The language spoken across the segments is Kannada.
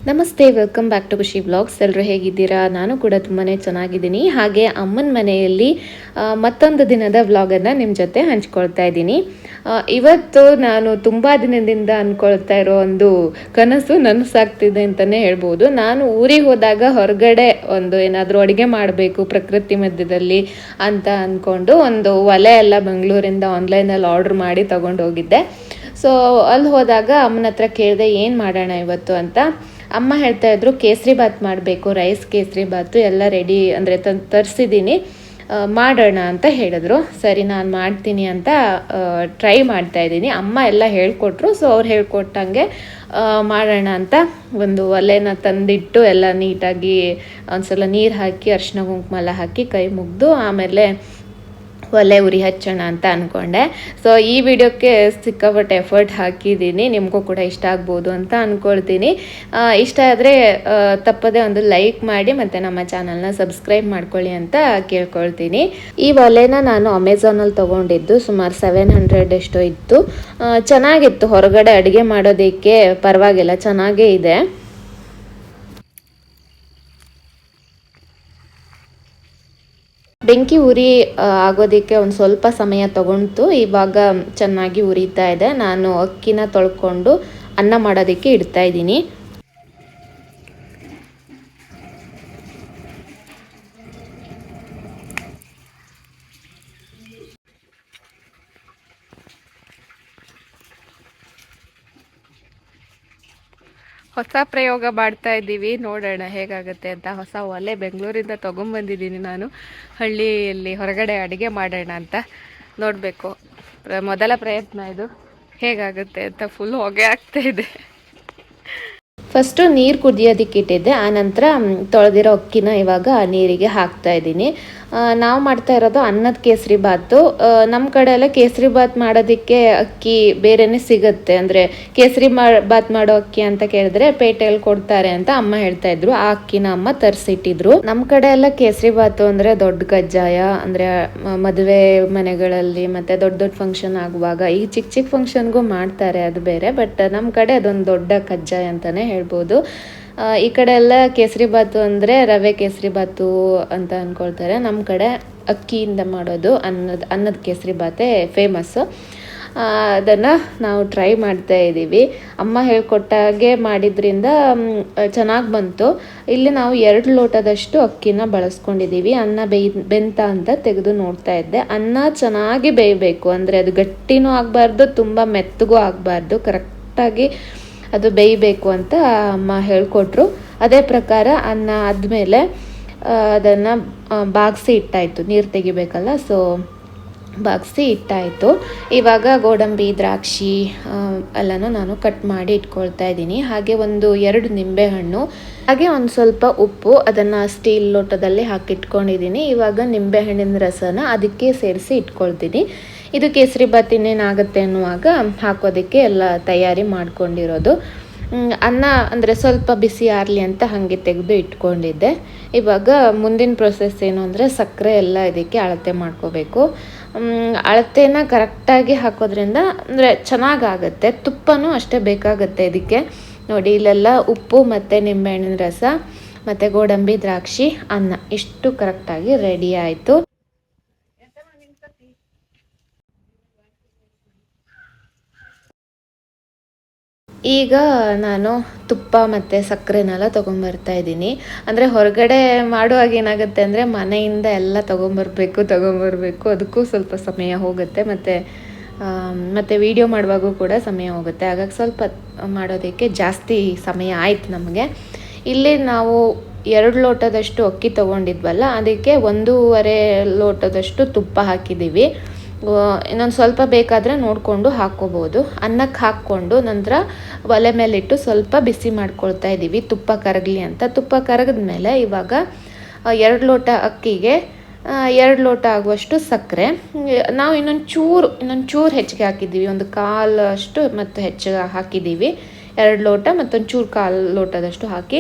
ನಮಸ್ತೆ, ವೆಲ್ಕಮ್ ಬ್ಯಾಕ್ ಟು ಖುಷಿ ಬ್ಲಾಗ್ಸ್. ಎಲ್ಲರೂ ಹೇಗಿದ್ದೀರಾ? ನಾನು ಕೂಡ ತುಂಬಾ ಚೆನ್ನಾಗಿದ್ದೀನಿ. ಹಾಗೆ ಅಮ್ಮನ ಮನೆಯಲ್ಲಿ ಮತ್ತೊಂದು ದಿನದ ವ್ಲಾಗನ್ನು ನಿಮ್ಮ ಜೊತೆ ಹಂಚ್ಕೊಳ್ತಾ ಇದ್ದೀನಿ. ಇವತ್ತು ನಾನು ತುಂಬ ದಿನದಿಂದ ಅಂದ್ಕೊಳ್ತಾ ಇರೋ ಒಂದು ಕನಸು ನನಸಾಗ್ತಿದೆ ಅಂತಲೇ ಹೇಳ್ಬೋದು. ನಾನು ಊರಿಗೆ ಹೋದಾಗ ಹೊರಗಡೆ ಒಂದು ಏನಾದರೂ ಅಡುಗೆ ಮಾಡಬೇಕು ಪ್ರಕೃತಿ ಮಧ್ಯದಲ್ಲಿ ಅಂತ ಅಂದ್ಕೊಂಡು ಒಂದು ಒಲೆ ಎಲ್ಲ ಬೆಂಗಳೂರಿಂದ ಆನ್ಲೈನಲ್ಲಿ ಆರ್ಡ್ರ್ ಮಾಡಿ ತಗೊಂಡು ಹೋಗಿದ್ದೆ. ಸೊ ಅಲ್ಲಿ ಹೋದಾಗ ಅಮ್ಮನ ಹತ್ರ ಕೇಳಿದೆ ಏನು ಮಾಡೋಣ ಇವತ್ತು ಅಂತ. ಅಮ್ಮ ಹೇಳ್ತಾ ಇದ್ರು ಕೇಸರಿ ಬಾತ್ ಮಾಡಬೇಕು, ರೈಸ್ ಕೇಸರಿ ಬಾತು ಎಲ್ಲ ರೆಡಿ ಅಂದರೆ ತರಿಸಿದ್ದೀನಿ, ಮಾಡೋಣ ಅಂತ ಹೇಳಿದ್ರು. ಸರಿ ನಾನು ಮಾಡ್ತೀನಿ ಅಂತ ಟ್ರೈ ಮಾಡ್ತಾಯಿದ್ದೀನಿ. ಅಮ್ಮ ಎಲ್ಲ ಹೇಳ್ಕೊಟ್ರು. ಸೊ ಅವ್ರು ಹೇಳ್ಕೊಟ್ಟಂಗೆ ಮಾಡೋಣ ಅಂತ ಒಂದು ಒಲೆನ ತಂದಿಟ್ಟು ಎಲ್ಲ ನೀಟಾಗಿ ಒಂದ್ಸಲ ನೀರು ಹಾಕಿ ಅರಿಶಿನ ಕುಂಕುಮ ಎಲ್ಲ ಹಾಕಿ ಕೈ ಮುಗಿದು ಆಮೇಲೆ ಒಲೆ ಉರಿ ಹಚ್ಚೋಣ ಅಂತ ಅಂದ್ಕೊಂಡೆ. ಸೊ ಈ ವಿಡಿಯೋಕ್ಕೆ ಸಿಕ್ಕಾಪಟ್ಟೆ ಎಫರ್ಟ್ ಹಾಕಿದ್ದೀನಿ. ನಿಮಗೂ ಕೂಡ ಇಷ್ಟ ಆಗ್ಬೋದು ಅಂತ ಅಂದ್ಕೊಳ್ತೀನಿ. ಇಷ್ಟ ಆದರೆ ತಪ್ಪದೆ ಒಂದು ಲೈಕ್ ಮಾಡಿ ಮತ್ತು ನಮ್ಮ ಚಾನಲ್ನ ಸಬ್ಸ್ಕ್ರೈಬ್ ಮಾಡ್ಕೊಳ್ಳಿ ಅಂತ ಕೇಳ್ಕೊಳ್ತೀನಿ. ಈ ಒಲೆನ ನಾನು ಅಮೆಝಾನಲ್ಲಿ ತೊಗೊಂಡಿದ್ದು ಸುಮಾರು 700 ಎಷ್ಟೋ ಇತ್ತು. ಚೆನ್ನಾಗಿತ್ತು, ಹೊರಗಡೆ ಅಡುಗೆ ಮಾಡೋದಕ್ಕೆ ಪರವಾಗಿಲ್ಲ, ಚೆನ್ನಾಗೇ ಇದೆ. ಬೆಂಕಿ ಉರಿ ಆಗೋದಕ್ಕೆ ಒಂದು ಸ್ವಲ್ಪ ಸಮಯ ತಗೊಂತು. ಇವಾಗ ಚೆನ್ನಾಗಿ ಉರಿತಾ ಇದೆ. ನಾನು ಅಕ್ಕಿನ ತೊಳ್ಕೊಂಡು ಅನ್ನ ಮಾಡೋದಕ್ಕೆ ಇಡ್ತಾ ಇದ್ದೀನಿ. ಹೊಸ ಪ್ರಯೋಗ ಮಾಡ್ತಾ ಇದ್ದೀವಿ, ನೋಡೋಣ ಹೇಗಾಗುತ್ತೆ ಅಂತ. ಹೊಸ ಒಲೆ ಬೆಂಗಳೂರಿಂದ ತೊಗೊಂಬಂದಿದ್ದೀನಿ ನಾನು. ಹಳ್ಳಿಯಲ್ಲಿ ಹೊರಗಡೆ ಅಡುಗೆ ಮಾಡೋಣ ಅಂತ. ನೋಡಬೇಕು, ಮೊದಲ ಪ್ರಯತ್ನ ಇದು, ಹೇಗಾಗುತ್ತೆ ಅಂತ. ಫುಲ್ ಹೊಗೆ ಆಗ್ತಾ ಇದೆ. ಫಸ್ಟು ನೀರು ಕುದಿಯೋದಕ್ಕೆ ಇಟ್ಟಿದ್ದೆ, ಆನಂತರ ತೊಳೆದಿರೋ ಅಕ್ಕಿನ ಇವಾಗ ನೀರಿಗೆ ಹಾಕ್ತಾ ಇದ್ದೀನಿ. ನಾವು ಮಾಡ್ತಾ ಇರೋದು ಅನ್ನದ ಕೇಸರಿ ಬಾತು. ನಮ್ಮ ಕಡೆ ಎಲ್ಲ ಕೇಸರಿ ಬಾತ್ ಮಾಡೋದಕ್ಕೆ ಅಕ್ಕಿ ಬೇರೆಯೇ ಸಿಗುತ್ತೆ. ಅಂದರೆ ಕೇಸರಿ ಬಾತ್ ಮಾಡೋ ಅಕ್ಕಿ ಅಂತ ಕೇಳಿದ್ರೆ ಪೇಟೆಯಲ್ಲಿ ಕೊಡ್ತಾರೆ ಅಂತ ಅಮ್ಮ ಹೇಳ್ತಾ ಇದ್ರು. ಆ ಅಕ್ಕಿನ ಅಮ್ಮ ತರಿಸಿಟ್ಟಿದ್ರು. ನಮ್ಮ ಕಡೆ ಎಲ್ಲ ಕೇಸರಿ ಬಾತು ಅಂದರೆ ದೊಡ್ಡ ಕಜ್ಜಾಯ, ಅಂದರೆ ಮದುವೆ ಮನೆಗಳಲ್ಲಿ ಮತ್ತು ದೊಡ್ಡ ದೊಡ್ಡ ಫಂಕ್ಷನ್ ಆಗುವಾಗ, ಈಗ ಚಿಕ್ಕ ಚಿಕ್ಕ ಫಂಕ್ಷನ್ಗೂ ಮಾಡ್ತಾರೆ, ಅದು ಬೇರೆ. ಬಟ್ ನಮ್ಮ ಕಡೆ ಅದೊಂದು ದೊಡ್ಡ ಕಜ್ಜಾಯ ಅಂತಲೇ ಹೇಳ್ಬೋದು. ಈ ಕಡೆ ಎಲ್ಲ ಕೇಸರಿ ಬಾತು ಅಂದರೆ ರವೆ ಕೇಸರಿ ಬಾತು ಅಂತ ಅಂದ್ಕೊಳ್ತಾರೆ. ನಮ್ಮ ಕಡೆ ಅಕ್ಕಿಯಿಂದ ಮಾಡೋದು ಅನ್ನದ ಕೇಸರಿ ಬಾತೇ ಫೇಮಸ್ಸು. ಅದನ್ನು ನಾವು ಟ್ರೈ ಮಾಡ್ತಾ ಇದ್ದೀವಿ. ಅಮ್ಮ ಹೇಳ್ಕೊಟ್ಟಾಗೆ ಮಾಡಿದ್ರಿಂದ ಚೆನ್ನಾಗಿ ಬಂತು. ಇಲ್ಲಿ ನಾವು 2 ಲೋಟದಷ್ಟು ಅಕ್ಕಿನ ಬಳಸ್ಕೊಂಡಿದ್ದೀವಿ. ಅನ್ನ ಬೆಂತ ಅಂತ ತೆಗೆದು ನೋಡ್ತಾ ಇದ್ದೆ. ಅನ್ನ ಚೆನ್ನಾಗಿ ಬೇಯಬೇಕು, ಅಂದರೆ ಅದು ಗಟ್ಟಿನೂ ಆಗಬಾರ್ದು, ತುಂಬ ಮೆತ್ತಗೂ ಆಗಬಾರ್ದು, ಕರೆಕ್ಟಾಗಿ ಅದು ಬೇಯಬೇಕು ಅಂತ ಅಮ್ಮ ಹೇಳ್ಕೊಟ್ರು. ಅದೇ ಪ್ರಕಾರ ಅನ್ನ ಆದಮೇಲೆ ಅದನ್ನು ಬಾಗಿಸಿ ಇಟ್ಟಾಯಿತು, ನೀರು ತೆಗಿಬೇಕಲ್ಲ, ಸೊ ಬಾಗಿಸಿ ಇಟ್ಟಾಯಿತು. ಇವಾಗ ಗೋಡಂಬಿ, ದ್ರಾಕ್ಷಿ ಎಲ್ಲನೂ ನಾನು ಕಟ್ ಮಾಡಿ ಇಟ್ಕೊಳ್ತಾ ಇದ್ದೀನಿ. ಹಾಗೆ 2 ನಿಂಬೆಹಣ್ಣು, ಹಾಗೆ ಒಂದು ಸ್ವಲ್ಪ ಉಪ್ಪು, ಅದನ್ನು ಸ್ಟೀಲ್ ಲೋಟದಲ್ಲಿ ಹಾಕಿಟ್ಕೊಂಡಿದ್ದೀನಿ. ಇವಾಗ ನಿಂಬೆಹಣ್ಣಿನ ರಸನ ಅದಕ್ಕೆ ಸೇರಿಸಿ ಇಟ್ಕೊಳ್ತೀನಿ. ಇದು ಕೇಸರಿ ಬಾತ್ ಇನ್ನೇನಾಗುತ್ತೆ ಅನ್ನುವಾಗ ಹಾಕೋದಕ್ಕೆ ಎಲ್ಲ ತಯಾರಿ ಮಾಡ್ಕೊಂಡಿರೋದು. ಅನ್ನ ಅಂದರೆ ಸ್ವಲ್ಪ ಬಿಸಿ ಆರಲಿ ಅಂತ ಹಾಗೆ ತೆಗೆದು ಇಟ್ಕೊಂಡಿದ್ದೆ. ಇವಾಗ ಮುಂದಿನ ಪ್ರೊಸೆಸ್ ಏನು ಅಂದರೆ ಸಕ್ಕರೆ ಎಲ್ಲ ಇದಕ್ಕೆ ಅಳತೆ ಮಾಡ್ಕೋಬೇಕು. ಅಳತೆನ ಕರೆಕ್ಟಾಗಿ ಹಾಕೋದ್ರಿಂದ ಅಂದರೆ ಚೆನ್ನಾಗಾಗುತ್ತೆ. ತುಪ್ಪನೂ ಅಷ್ಟೇ ಬೇಕಾಗುತ್ತೆ ಇದಕ್ಕೆ. ನೋಡಿ, ಇಲ್ಲೆಲ್ಲ ಉಪ್ಪು ಮತ್ತು ನಿಂಬೆಹಣ್ಣಿನ ರಸ ಮತ್ತು ಗೋಡಂಬಿ, ದ್ರಾಕ್ಷಿ, ಅನ್ನ ಇಷ್ಟು ಕರೆಕ್ಟಾಗಿ ರೆಡಿ ಆಯಿತು. ಈಗ ನಾನು ತುಪ್ಪ ಮತ್ತು ಸಕ್ಕರೆನೆಲ್ಲ ತೊಗೊಂಬರ್ತಾ ಇದ್ದೀನಿ. ಅಂದರೆ ಹೊರಗಡೆ ಮಾಡುವಾಗ ಏನಾಗುತ್ತೆ ಅಂದರೆ ಮನೆಯಿಂದ ಎಲ್ಲ ತೊಗೊಂಬರ್ಬೇಕು, ಅದಕ್ಕೂ ಸ್ವಲ್ಪ ಸಮಯ ಹೋಗುತ್ತೆ. ಮತ್ತು ವೀಡಿಯೋ ಮಾಡುವಾಗೂ ಕೂಡ ಸಮಯ ಹೋಗುತ್ತೆ. ಹಾಗಾಗಿ ಸ್ವಲ್ಪ ಮಾಡೋದಕ್ಕೆ ಜಾಸ್ತಿ ಸಮಯ ಆಯ್ತು ನಮಗೆ. ಇಲ್ಲಿ ನಾವು 2 ಲೋಟದಷ್ಟು ಅಕ್ಕಿ ತೊಗೊಂಡಿದ್ವಲ್ಲ, ಅದಕ್ಕೆ 1.5 ಲೋಟದಷ್ಟು ತುಪ್ಪ ಹಾಕಿದ್ದೀವಿ. ಇನ್ನೊಂದು ಸ್ವಲ್ಪ ಬೇಕಾದರೆ ನೋಡಿಕೊಂಡು ಹಾಕ್ಕೋಬೋದು. ಅನ್ನಕ್ಕೆ ಹಾಕ್ಕೊಂಡು ನಂತರ ಒಲೆ ಮೇಲಿಟ್ಟು ಸ್ವಲ್ಪ ಬಿಸಿ ಮಾಡ್ಕೊಳ್ತಾ ಇದ್ದೀವಿ, ತುಪ್ಪ ಕರಗಲಿ ಅಂತ. ತುಪ್ಪ ಕರಗಿದ ಮೇಲೆ ಇವಾಗ 2 ಲೋಟ ಅಕ್ಕಿಗೆ 2 ಲೋಟ ಆಗುವಷ್ಟು ಸಕ್ಕರೆ. ನಾವು ಇನ್ನೊಂದು ಚೂರು ಹೆಚ್ಚಿಗೆ ಹಾಕಿದ್ದೀವಿ, 1/4 ಅಷ್ಟು ಮತ್ತು ಹೆಚ್ಚಿಗೆ ಹಾಕಿದ್ದೀವಿ. 2 ಲೋಟ ಮತ್ತೊಂಚೂರು 1/4 ಲೋಟದಷ್ಟು ಹಾಕಿ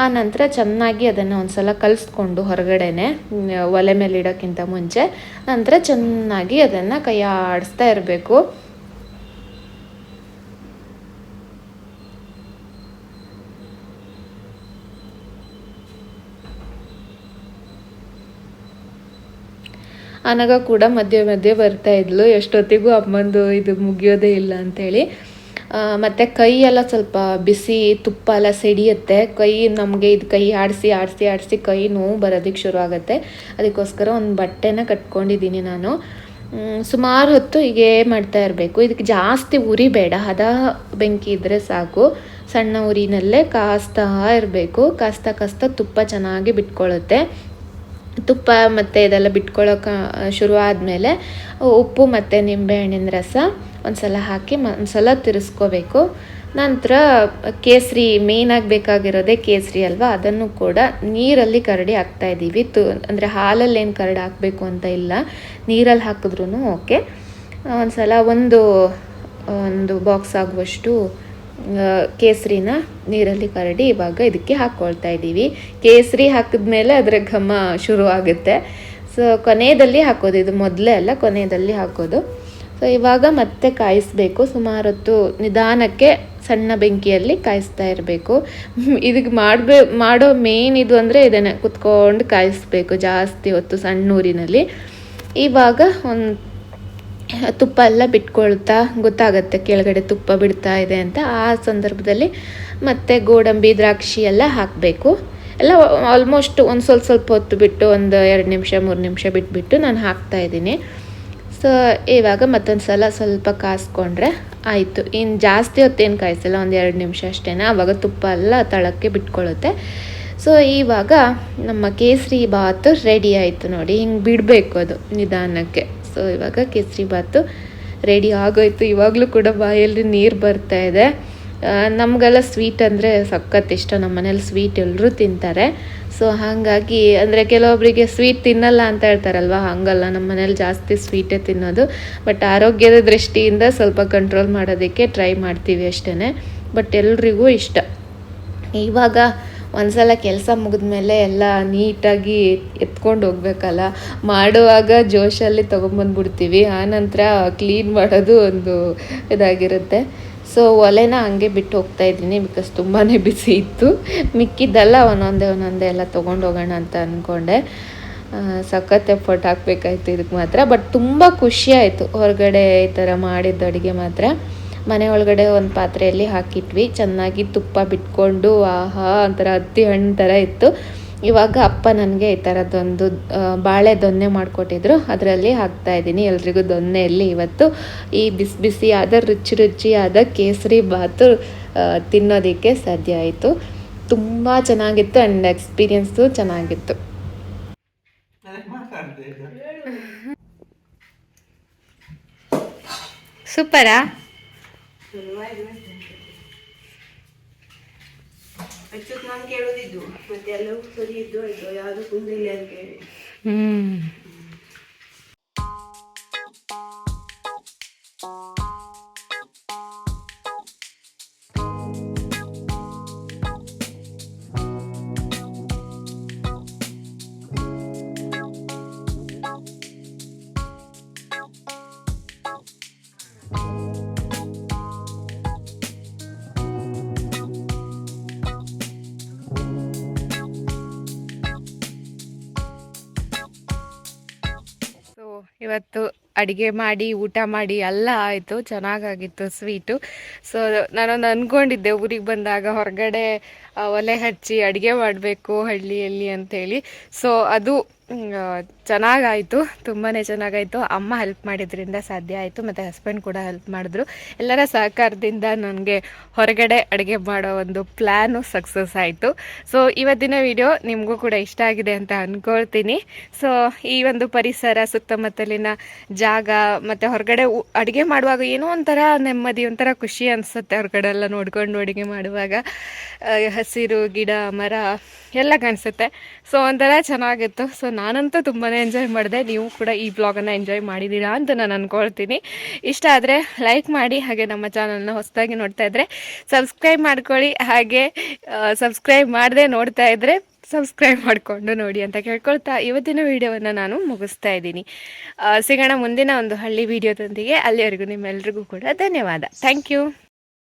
ಆ ನಂತರ ಚೆನ್ನಾಗಿ ಅದನ್ನು ಒಂದು ಸಲ ಕಲಿಸ್ಕೊಂಡು ಹೊರಗಡೆನೆ ಒಲೆ ಮೇಲೆ ಇಡೋಕ್ಕಿಂತ ಮುಂಚೆ ನಂತರ ಚೆನ್ನಾಗಿ ಅದನ್ನು ಕೈಯಾಡಿಸ್ತಾ ಇರಬೇಕು. ಅನಗ ಕೂಡ ಮಧ್ಯೆ ಮಧ್ಯೆ ಬರ್ತಾ ಇದ್ಲು, ಎಷ್ಟೊತ್ತಿಗೂ ಅಮ್ಮಂದು ಇದು ಮುಗಿಯೋದೇ ಇಲ್ಲ ಅಂಥೇಳಿ. ಮತ್ತು ಕೈ ಎಲ್ಲ ಸ್ವಲ್ಪ ಬಿಸಿ ತುಪ್ಪ ಎಲ್ಲ ಸಿಡಿಯುತ್ತೆ ಕೈ, ನಮಗೆ ಇದು ಕೈ ಆಡಿಸಿ ಆಡಿಸಿ ಆಡಿಸಿ ಕೈ ನೋವು ಬರೋದಕ್ಕೆ ಶುರು ಆಗುತ್ತೆ. ಅದಕ್ಕೋಸ್ಕರ ಒಂದು ಬಟ್ಟೆನ ಕಟ್ಕೊಂಡಿದ್ದೀನಿ ನಾನು. ಸುಮಾರು ಹೊತ್ತು ಹೀಗೆ ಮಾಡ್ತಾ ಇರಬೇಕು. ಇದಕ್ಕೆ ಜಾಸ್ತಿ ಉರಿ ಬೇಡ, ಹದ ಬೆಂಕಿ ಇದ್ದರೆ ಸಾಕು. ಸಣ್ಣ ಉರಿನಲ್ಲೇ ಕಾಸ್ತಾ ಇರಬೇಕು. ಕಾಸ್ತಾ ಕಾಸ್ತಾ ತುಪ್ಪ ಚೆನ್ನಾಗಿ ಬಿಟ್ಕೊಳ್ಳುತ್ತೆ. ತುಪ್ಪ ಮತ್ತು ಇದೆಲ್ಲ ಬಿಟ್ಕೊಳ್ಳೋಕೆ ಶುರು ಆದಮೇಲೆ ಉಪ್ಪು ಮತ್ತು ನಿಂಬೆಹಣ್ಣಿನ ರಸ ಒಂದು ಸಲ ಹಾಕಿ ಒಂದ್ಸಲ ತಿರ್ಸ್ಕೋಬೇಕು. ನಂತರ ಕೇಸರಿ, ಮೇಯ್ನಾಗಿ ಬೇಕಾಗಿರೋದೇ ಕೇಸರಿ ಅಲ್ವಾ, ಅದನ್ನು ಕೂಡ ನೀರಲ್ಲಿ ಕರಡಿ ಹಾಕ್ತಾಯಿದ್ದೀವಿ. ಅಂದರೆ ಹಾಲಲ್ಲಿ ಏನು ಕರಡಿ ಹಾಕಬೇಕು ಅಂತ ಇಲ್ಲ, ನೀರಲ್ಲಿ ಹಾಕಿದ್ರೂ ಓಕೆ. ಒಂದು ಸಲ ಒಂದು ಬಾಕ್ಸ್ ಆಗುವಷ್ಟು ಕೇಸರಿನ ನೀರಲ್ಲಿ ಕರಡಿ ಇವಾಗ ಇದಕ್ಕೆ ಹಾಕ್ಕೊಳ್ತಾ ಇದ್ದೀವಿ. ಕೇಸರಿ ಹಾಕಿದ್ಮೇಲೆ ಅದರ ಘಮ ಶುರು ಆಗುತ್ತೆ. ಸೊ ಕೊನೆಯಲ್ಲಿ ಹಾಕೋದು, ಇದು ಮೊದಲೇ ಅಲ್ಲ, ಕೊನೆಯಲ್ಲಿ ಹಾಕೋದು. ಸೊ ಇವಾಗ ಮತ್ತೆ ಕಾಯಿಸಬೇಕು. ಸುಮಾರು ಹೊತ್ತು ನಿಧಾನಕ್ಕೆ ಸಣ್ಣ ಬೆಂಕಿಯಲ್ಲಿ ಕಾಯಿಸ್ತಾ ಇರಬೇಕು. ಇದಕ್ಕೆ ಮಾಡೋ ಮೇನ್ ಇದು ಅಂದರೆ ಇದನ್ನು ಕುತ್ಕೊಂಡು ಕಾಯಿಸ್ಬೇಕು ಜಾಸ್ತಿ ಹೊತ್ತು ಸಣ್ಣ ಊರಿನಲ್ಲಿ. ಇವಾಗ ಒಂದು ತುಪ್ಪ ಎಲ್ಲ ಬಿಟ್ಕೊಳ್ತಾ ಗೊತ್ತಾಗುತ್ತೆ ಕೆಳಗಡೆ ತುಪ್ಪ ಬಿಡ್ತಾ ಇದೆ ಅಂತ. ಆ ಸಂದರ್ಭದಲ್ಲಿ ಮತ್ತೆ ಗೋಡಂಬಿ, ದ್ರಾಕ್ಷಿ ಎಲ್ಲ ಹಾಕಬೇಕು. ಎಲ್ಲ ಆಲ್ಮೋಸ್ಟ್ ಒಂದು ಸ್ವಲ್ಪ ಹೊತ್ತು ಬಿಟ್ಟು, ಒಂದು 2 ನಿಮಿಷ 3 ನಿಮಿಷ ಬಿಟ್ಬಿಟ್ಟು ನಾನು ಹಾಕ್ತಾಯಿದ್ದೀನಿ. ಸೊ ಇವಾಗ ಮತ್ತೊಂದು ಸಲ ಸ್ವಲ್ಪ ಕಾಯಿಸ್ಕೊಂಡ್ರೆ ಆಯಿತು. ಇನ್ನು ಜಾಸ್ತಿ ಹೊತ್ತೇನು ಕಾಯಿಸಿಲ್ಲ, ಒಂದು 2 ನಿಮಿಷ ಅಷ್ಟೇ. ಆವಾಗ ತುಪ್ಪ ಎಲ್ಲ ತಳಕ್ಕೆ ಬಿಟ್ಕೊಳ್ಳುತ್ತೆ. ಸೊ ಇವಾಗ ನಮ್ಮ ಕೇಸರಿ ಬಾತು ರೆಡಿ ಆಯಿತು ನೋಡಿ. ಹಿಂಗೆ ಬಿಡಬೇಕು ಅದು ನಿಧಾನಕ್ಕೆ. ಸೊ ಇವಾಗ ಕೇಸರಿ ಬಾತು ರೆಡಿ ಆಗೋಯ್ತು. ಇವಾಗಲೂ ಕೂಡ ಬಾಯಲ್ಲಿ ನೀರು ಬರ್ತಾ ಇದೆ. ನಮಗೆಲ್ಲ ಸ್ವೀಟ್ ಅಂದರೆ ಸಖತ್ ಇಷ್ಟ. ನಮ್ಮ ಮನೇಲಿ ಸ್ವೀಟ್ ಎಲ್ಲರೂ ತಿಂತಾರೆ. ಸೊ ಹಾಗಾಗಿ ಅಂದರೆ ಕೆಲವೊಬ್ಬರಿಗೆ ಸ್ವೀಟ್ ತಿನ್ನಲ್ಲ ಅಂತ ಹೇಳ್ತಾರಲ್ವ, ಹಾಗಲ್ಲ, ನಮ್ಮ ಮನೇಲಿ ಜಾಸ್ತಿ ಸ್ವೀಟೇ ತಿನ್ನೋದು. ಬಟ್ ಆರೋಗ್ಯದ ದೃಷ್ಟಿಯಿಂದ ಸ್ವಲ್ಪ ಕಂಟ್ರೋಲ್ ಮಾಡೋದಕ್ಕೆ ಟ್ರೈ ಮಾಡ್ತೀವಿ ಅಷ್ಟೇ. ಬಟ್ ಎಲ್ರಿಗೂ ಇಷ್ಟ. ಇವಾಗ ಒಂದ್ಸಲ ಕೆಲಸ ಮುಗಿದ್ಮೇಲೆ ಎಲ್ಲ ನೀಟಾಗಿ ಎತ್ಕೊಂಡು ಹೋಗ್ಬೇಕಲ್ಲ, ಮಾಡುವಾಗ ಜೋಶಲ್ಲಿ ತೊಗೊಂಬಂದ್ಬಿಡ್ತೀವಿ. ಆನಂತರ ಕ್ಲೀನ್ ಮಾಡೋದು ಒಂದು ಇದಾಗಿರುತ್ತೆ. ಸೊ ಒಲೆನ ಹಂಗೆ ಬಿಟ್ಟು ಹೋಗ್ತಾ ಇದ್ದೀನಿ, ಬಿಕಾಸ್ ತುಂಬಾ ಬಿಸಿ ಇತ್ತು. ಮಿಕ್ಕಿದ್ದೆಲ್ಲ ಒಂದೊಂದೇ ಎಲ್ಲ ತೊಗೊಂಡು ಹೋಗೋಣ ಅಂತ ಅಂದ್ಕೊಂಡೆ. ಸಖತ್ ಎಫರ್ಟ್ ಹಾಕಬೇಕಾಯ್ತು ಇದಕ್ಕೆ ಮಾತ್ರ. ಬಟ್ ತುಂಬ ಖುಷಿ ಆಯಿತು ಹೊರಗಡೆ ಈ ಥರ ಮಾಡಿದ್ದು ಅಡುಗೆ ಮಾತ್ರ. ಮನೆ ಒಳಗಡೆ ಒಂದು ಪಾತ್ರೆಯಲ್ಲಿ ಹಾಕಿಟ್ವಿ, ಚೆನ್ನಾಗಿ ತುಪ್ಪ ಬಿಟ್ಕೊಂಡು ಆಹಾ ಒಂಥರ ಹತ್ತಿ ಹಣ್ಣು ಥರ ಇತ್ತು. ಇವಾಗ ಅಪ್ಪ ನನಗೆ ಈ ಥರದ್ದೊಂದು ಬಾಳೆ ದೊನ್ನೆ ಮಾಡಿಕೊಟ್ಟಿದ್ರು, ಅದರಲ್ಲಿ ಹಾಕ್ತಾಯಿದ್ದೀನಿ. ಎಲ್ರಿಗೂ ದೊನ್ನೆಯಲ್ಲಿ ಇವತ್ತು ಈ ಬಿಸಿ ಬಿಸಿಯಾದ ರುಚಿಯಾದ ಕೇಸರಿ ಬಾತು ತಿನ್ನೋದಕ್ಕೆ ಸಾಧ್ಯ ಆಯಿತು. ತುಂಬ ಚೆನ್ನಾಗಿತ್ತು ಆ್ಯಂಡ್ ಎಕ್ಸ್ಪೀರಿಯನ್ಸು ಚೆನ್ನಾಗಿತ್ತು. ಸೂಪರಾ? ನಾನು ಕೇಳೋದಿದ್ದು ಮತ್ತೆ ಎಲ್ಲವೂ ಸರಿ ಇದ್ದು ಆಯ್ತು, ಯಾವುದು ಕುಂದಿಲ್ಲ ಅಂತ ಹೇಳಿ. ಇವತ್ತು ಅಡುಗೆ ಮಾಡಿ ಊಟ ಮಾಡಿ ಎಲ್ಲ ಆಯಿತು, ಚೆನ್ನಾಗಾಗಿತ್ತು ಸ್ವೀಟು. ಸೊ ನಾನೊಂದು ಅಂದ್ಕೊಂಡಿದ್ದೆ ಊರಿಗೆ ಬಂದಾಗ ಹೊರಗಡೆ ಒಲೆ ಹಚ್ಚಿ ಅಡುಗೆ ಮಾಡಬೇಕು ಹಳ್ಳಿಯಲ್ಲಿ ಅಂಥೇಳಿ. ಸೊ ಅದು ಚೆನ್ನಾಗಾಯಿತು, ತುಂಬಾ ಚೆನ್ನಾಗಾಯಿತು. ಅಮ್ಮ ಹೆಲ್ಪ್ ಮಾಡಿದ್ರಿಂದ ಸಾಧ್ಯ ಆಯಿತು, ಮತ್ತು ಹಸ್ಬೆಂಡ್ ಕೂಡ ಹೆಲ್ಪ್ ಮಾಡಿದ್ರು. ಎಲ್ಲರ ಸಹಕಾರದಿಂದ ನನಗೆ ಹೊರಗಡೆ ಅಡುಗೆ ಮಾಡೋ ಒಂದು ಪ್ಲ್ಯಾನು ಸಕ್ಸಸ್ ಆಯಿತು. ಸೊ ಇವತ್ತಿನ ವಿಡಿಯೋ ನಿಮಗೂ ಕೂಡ ಇಷ್ಟ ಆಗಿದೆ ಅಂತ ಅಂದ್ಕೊಳ್ತೀನಿ. ಸೊ ಈ ಒಂದು ಪರಿಸರ, ಸುತ್ತಮುತ್ತಲಿನ ಜಾಗ ಮತ್ತು ಹೊರಗಡೆ ಅಡುಗೆ ಮಾಡುವಾಗ ಏನೋ ಒಂಥರ ನೆಮ್ಮದಿ, ಒಂಥರ ಖುಷಿ ಅನಿಸುತ್ತೆ ಹೊರಗಡೆ ಎಲ್ಲ ನೋಡ್ಕೊಂಡು ಅಡುಗೆ ಮಾಡುವಾಗ. ಹಸಿರು ಗಿಡ ಮರ ಎಲ್ಲ ಕಾಣಿಸುತ್ತೆ. ಸೊ ಒಂಥರ ಚೆನ್ನಾಗಿತ್ತು. ಸೊ ನಾನಂತೂ ತುಂಬಾ ಎಂಜಾಯ್ ಮಾಡಿದೆ. ನೀವು ಕೂಡ ಈ ಬ್ಲಾಗನ್ನು ಎಂಜಾಯ್ ಮಾಡಿದ್ದೀರಾ ಅಂತ ನಾನು ಅಂದ್ಕೊಳ್ತೀನಿ. ಇಷ್ಟ ಆದರೆ ಲೈಕ್ ಮಾಡಿ, ಹಾಗೆ ನಮ್ಮ ಚಾನಲ್ನ ಹೊಸದಾಗಿ ನೋಡ್ತಾ ಇದ್ದರೆ ಸಬ್ಸ್ಕ್ರೈಬ್ ಮಾಡ್ಕೊಳ್ಳಿ. ಹಾಗೆ ಸಬ್ಸ್ಕ್ರೈಬ್ ಮಾಡದೆ ನೋಡ್ತಾ ಇದ್ದರೆ ಸಬ್ಸ್ಕ್ರೈಬ್ ಮಾಡಿಕೊಂಡು ನೋಡಿ ಅಂತ ಕೇಳ್ಕೊಳ್ತಾ ಇವತ್ತಿನ ವಿಡಿಯೋವನ್ನು ನಾನು ಮುಗಿಸ್ತಾ ಇದ್ದೀನಿ. ಸಿಗೋಣ ಮುಂದಿನ ಒಂದು ಹಳ್ಳಿ ವಿಡಿಯೋದೊಂದಿಗೆ. ಅಲ್ಲಿವರೆಗೂ ನಿಮ್ಮೆಲ್ರಿಗೂ ಕೂಡ ಧನ್ಯವಾದ. Thank you.